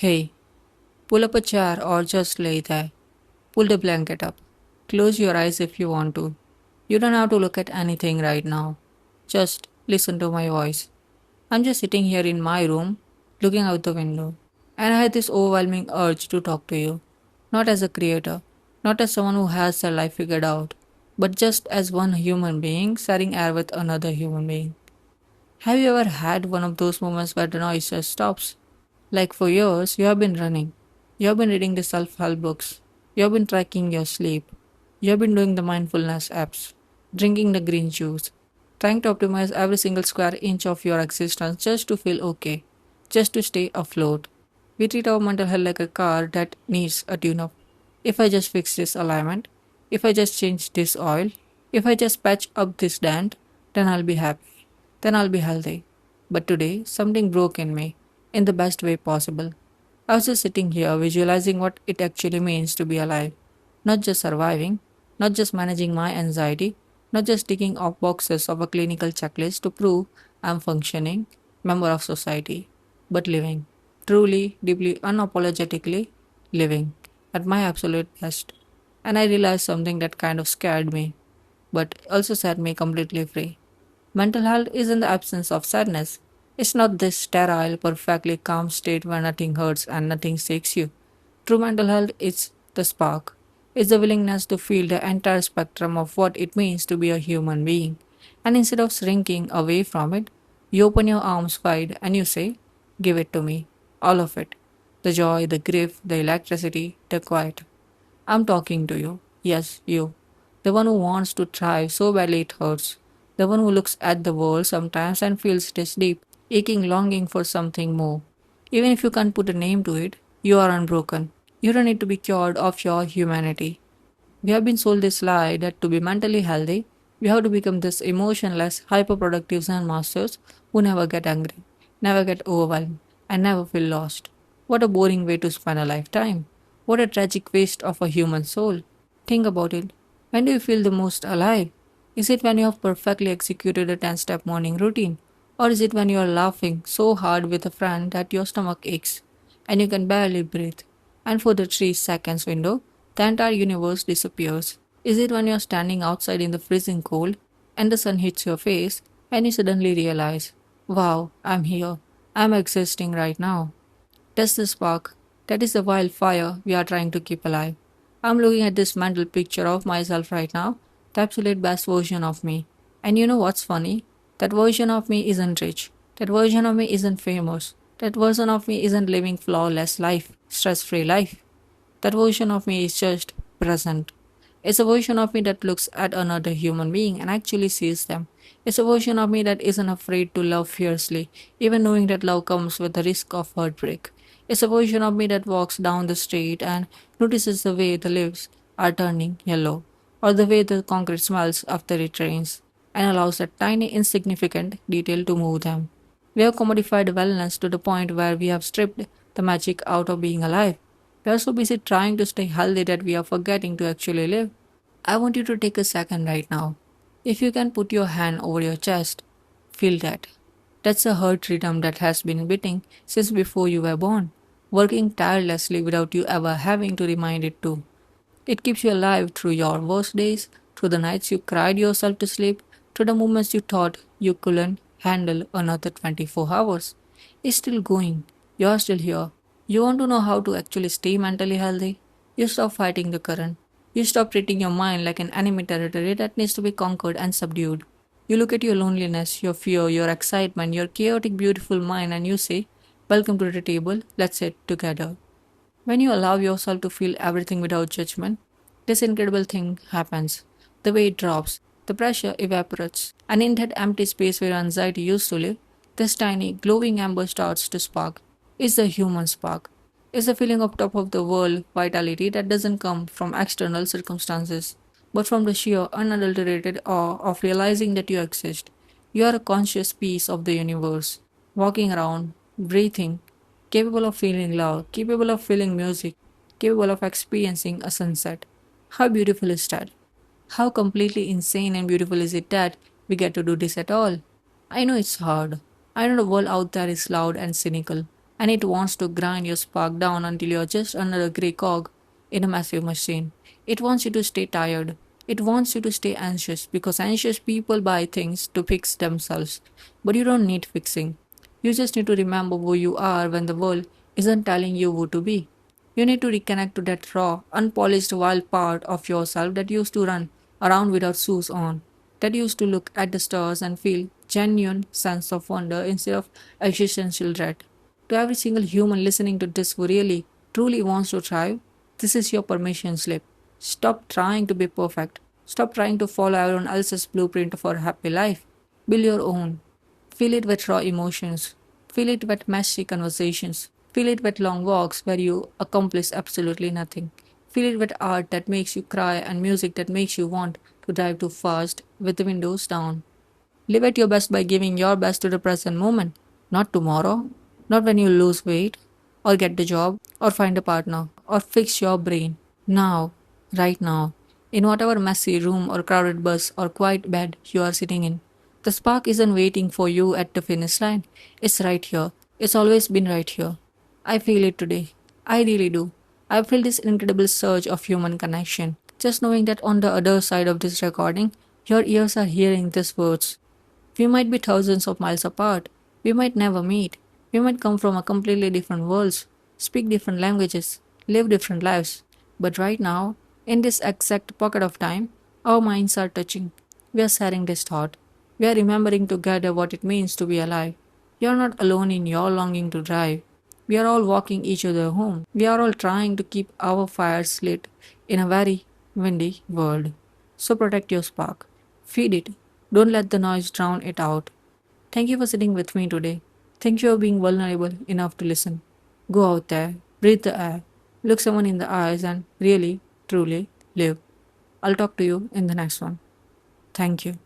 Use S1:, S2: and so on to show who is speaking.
S1: Hey, pull up a chair or just lay there. Pull the blanket up. Close your eyes if you want to. You don't have to look at anything right now. Just listen to my voice. I'm just sitting here in my room, looking out the window. And I had this overwhelming urge to talk to you. Not as a creator, not as someone who has their life figured out, but just as one human being sharing air with another human being. Have you ever had one of those moments where the noise just stops? Like for years, you have been running. You have been reading the self help books. You have been tracking your sleep. You have been doing the mindfulness apps, drinking the green juice, trying to optimize every single square inch of your existence just to feel okay, just to stay afloat. We treat our mental health like a car that needs a tune up. If I just fix this alignment, if I just change this oil, if I just patch up this dent, then I'll be happy. Then I'll be healthy. But today, something broke in me, in the best way possible. I was just sitting here visualizing what it actually means to be alive. Not just surviving, not just managing my anxiety, not just ticking off boxes of a clinical checklist to prove I'm functioning member of society, but living. Truly, deeply, unapologetically living at my absolute best. And I realized something that kind of scared me, but also set me completely free. Mental health isn't the absence of sadness. It's not this sterile, perfectly calm state where nothing hurts and nothing shakes you. True mental health is the spark. It's the willingness to feel the entire spectrum of what it means to be a human being. And instead of shrinking away from it, you open your arms wide and you say, give it to me. All of it. The joy, the grief, the electricity, the quiet. I'm talking to you. Yes, you. The one who wants to thrive so badly it hurts. The one who looks at the world sometimes and feels this deep, aching longing for something more. Even if you can't put a name to it, you are unbroken. You don't need to be cured of your humanity. We have been sold this lie that to be mentally healthy, we have to become this emotionless, hyperproductive Zen masters who never get angry, never get overwhelmed, and never feel lost. What a boring way to spend a lifetime. What a tragic waste of a human soul. Think about it. When do you feel the most alive? Is it when you have perfectly executed a 10-step morning routine? Or is it when you are laughing so hard with a friend that your stomach aches and you can barely breathe? And for the 3 seconds window, the entire universe disappears. Is it when you're standing outside in the freezing cold and the sun hits your face and you suddenly realize, wow, I'm here. I'm existing right now. That's the spark. That is the wildfire we are trying to keep alive. I'm looking at this mental picture of myself right now, the absolute best version of me. And you know what's funny? That version of me isn't rich. That version of me isn't famous. That version of me isn't living flawless life, stress-free life. That version of me is just present. It's a version of me that looks at another human being and actually sees them. It's a version of me that isn't afraid to love fiercely, even knowing that love comes with the risk of heartbreak. It's a version of me that walks down the street and notices the way the leaves are turning yellow, or the way the concrete smells after it rains, and allows that tiny insignificant detail to move them. We have commodified wellness to the point where we have stripped the magic out of being alive. We are so busy trying to stay healthy that we are forgetting to actually live. I want you to take a second right now. If you can put your hand over your chest, feel that. That's a heart rhythm that has been beating since before you were born, working tirelessly without you ever having to remind it to. It keeps you alive through your worst days, through the nights you cried yourself to sleep, through the moments you thought you couldn't handle another 24 hours. It's still going. You're still here. You want to know how to actually stay mentally healthy? You stop fighting the current. You stop treating your mind like an enemy territory that needs to be conquered and subdued. You look at your loneliness, your fear, your excitement, your chaotic, beautiful mind, and you say, welcome to the table, let's sit together. When you allow yourself to feel everything without judgment, this incredible thing happens. The weight drops, the pressure evaporates, and in that empty space where anxiety used to live, this tiny, glowing ember starts to spark. It's the human spark. It's the feeling of top of the world vitality that doesn't come from external circumstances, but from the sheer, unadulterated awe of realizing that you exist. You are a conscious piece of the universe, walking around, breathing, capable of feeling love, capable of feeling music, capable of experiencing a sunset. How beautiful is that? How completely insane and beautiful is it that we get to do this at all? I know it's hard. I know the world out there is loud and cynical, and it wants to grind your spark down until you're just another grey cog in a massive machine. It wants you to stay tired. It wants you to stay anxious because anxious people buy things to fix themselves. But you don't need fixing. You just need to remember who you are when the world isn't telling you who to be. You need to reconnect to that raw, unpolished, wild part of yourself that used to run around without shoes on, that used to look at the stars and feel genuine sense of wonder instead of existential dread. To every single human listening to this who really, truly wants to thrive, this is your permission slip. Stop trying to be perfect. Stop trying to follow everyone else's blueprint for a happy life. Build your own. Fill it with raw emotions. Fill it with messy conversations. Fill it with long walks where you accomplish absolutely nothing. Fill it with art that makes you cry and music that makes you want to drive too fast with the windows down. Live at your best by giving your best to the present moment, not tomorrow, not when you lose weight, or get the job, or find a partner, or fix your brain. Now, right now, in whatever messy room or crowded bus or quiet bed you are sitting in. The spark isn't waiting for you at the finish line. It's right here. It's always been right here. I feel it today. I really do. I feel this incredible surge of human connection. Just knowing that on the other side of this recording, your ears are hearing these words. We might be thousands of miles apart. We might never meet. We might come from a completely different worlds, speak different languages, live different lives. But right now, in this exact pocket of time, our minds are touching. We are sharing this thought. We are remembering together what it means to be alive. You are not alone in your longing to drive. We are all walking each other home. We are all trying to keep our fires lit in a very windy world. So protect your spark. Feed it. Don't let the noise drown it out. Thank you for sitting with me today. Thank you for being vulnerable enough to listen. Go out there, breathe the air, look someone in the eyes, and really, truly live. I'll talk to you in the next one. Thank you.